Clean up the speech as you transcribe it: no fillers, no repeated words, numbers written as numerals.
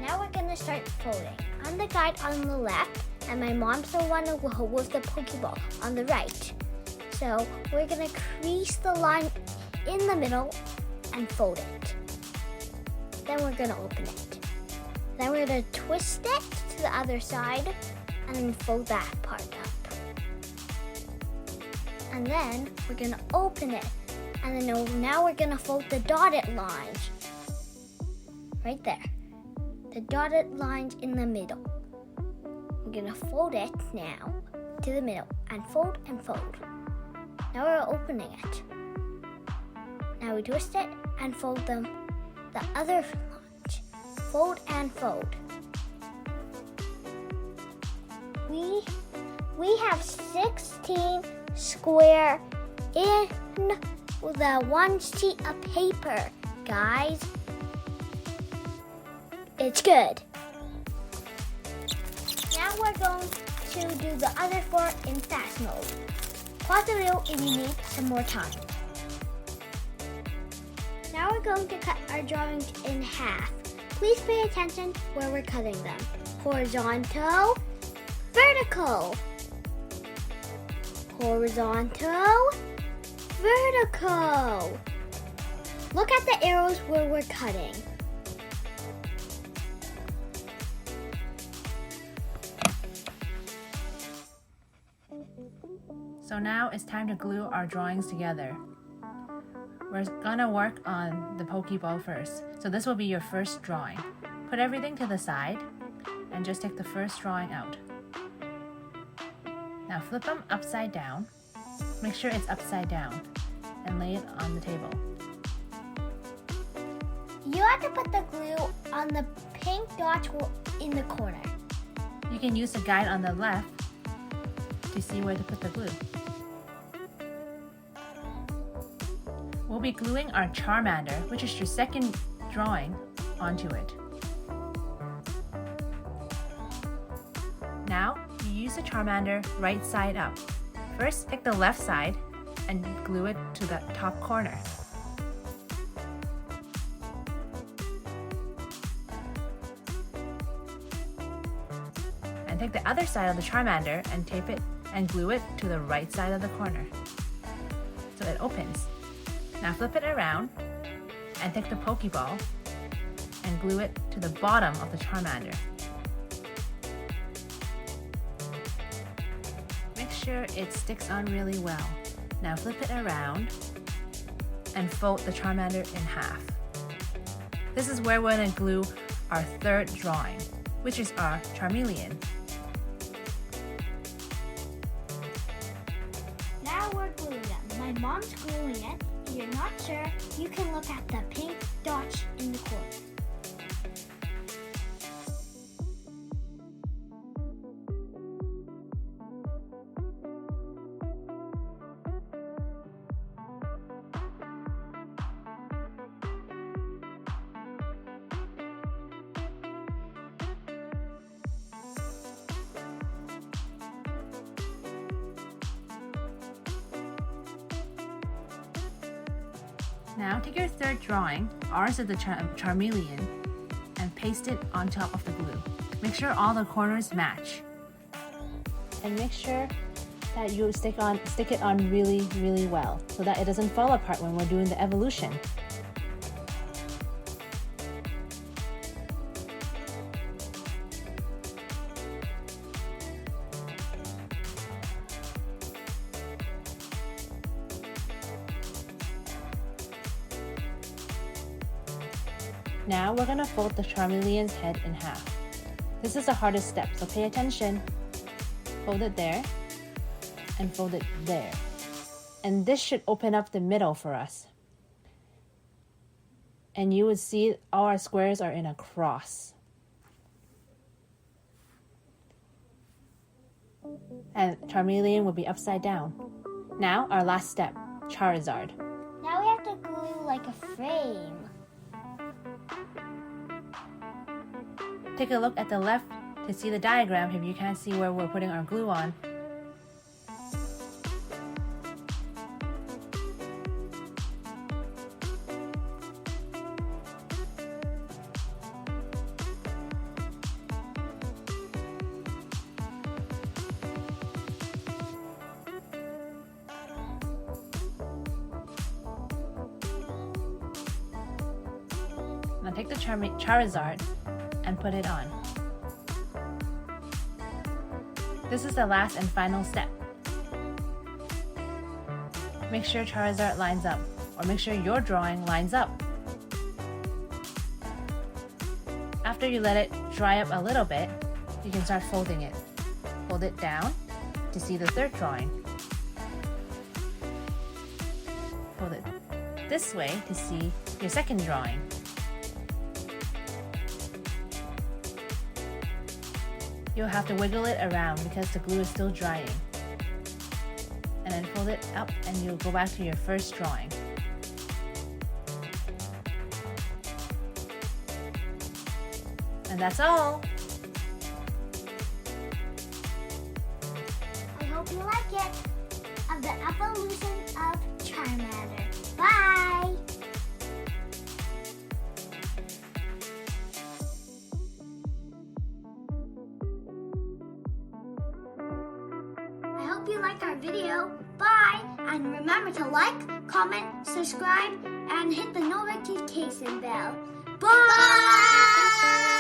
Now we're gonna start folding. I'm the guide on the left, and my mom's the one with the Pokeball on the right. So we're gonna crease the line in the middle and fold it. Then we're gonna open it. Then we're gonna twist it to the other side and then fold that part up. And then we're gonna open it. And then now we're gonna fold the dotted lines right there. The dotted lines in the middle. We're gonna fold it now to the middle and fold and fold. Now we're opening it. Now we twist it and fold them the other lines. Fold and fold. We have 16 square in the one sheet of paper, guys. It's good. Now we're going to do the other 4 in fast mode. Pause the video if you need some more time. Now we're going to cut our drawings in half. Please pay attention where we're cutting them. Horizontal, vertical. Horizontal, vertical. Look at the arrows where we're cutting. So now it's time to glue our drawings together. We're gonna work on the Pokeball first. So this will be your first drawing. Put everything to the side and just take the first drawing out. Now flip them upside down. Make sure it's upside down and lay it on the table. You have to put the glue on the pink dots in the corner. You can use the guide on the left to see where to put the glue. We'll be gluing our Charmander, which is your second drawing, onto it. Now, you use the Charmander right side up. First, take the left side and glue it to the top corner. And take the other side of the Charmander and tape it and glue it to the right side of the corner so it opens. Now flip it around and take the Pokeball and glue it to the bottom of the Charmander. Make sure it sticks on really well. Now flip it around and fold the Charmander in half. This is where we're going to glue our third drawing, which is our Charmeleon. Now we're gluing them. My mom's gluing it. If you're not sure, you can look at the pink dots in the corner. Now take your third drawing, ours is the Charmeleon, and paste it on top of the glue. Make sure all the corners match. And make sure that you stick it on really, really well so that it doesn't fall apart when we're doing the evolution. Now we're going to fold the Charmeleon's head in half. This is the hardest step, so pay attention. Fold it there, and fold it there. And this should open up the middle for us. And you would see all our squares are in a cross. And Charmeleon will be upside down. Now our last step, Charizard. Now we have to glue like a frame. Take a look at the left to see the diagram if you can't see where we're putting our glue on. Now take the Charizard and put it on. This is the last and final step. Make sure Charizard lines up, or make sure your drawing lines up. After you let it dry up a little bit, you can start folding it. Fold it down to see the third drawing. Fold it this way to see your second drawing. You'll have to wiggle it around because the glue is still drying. And then fold it up and you'll go back to your first drawing. And that's all! I hope you like it, of the evolution of Charmander. Bye! I hope you like our video. Bye! And remember to like, comment, subscribe, and hit the notification bell. Bye!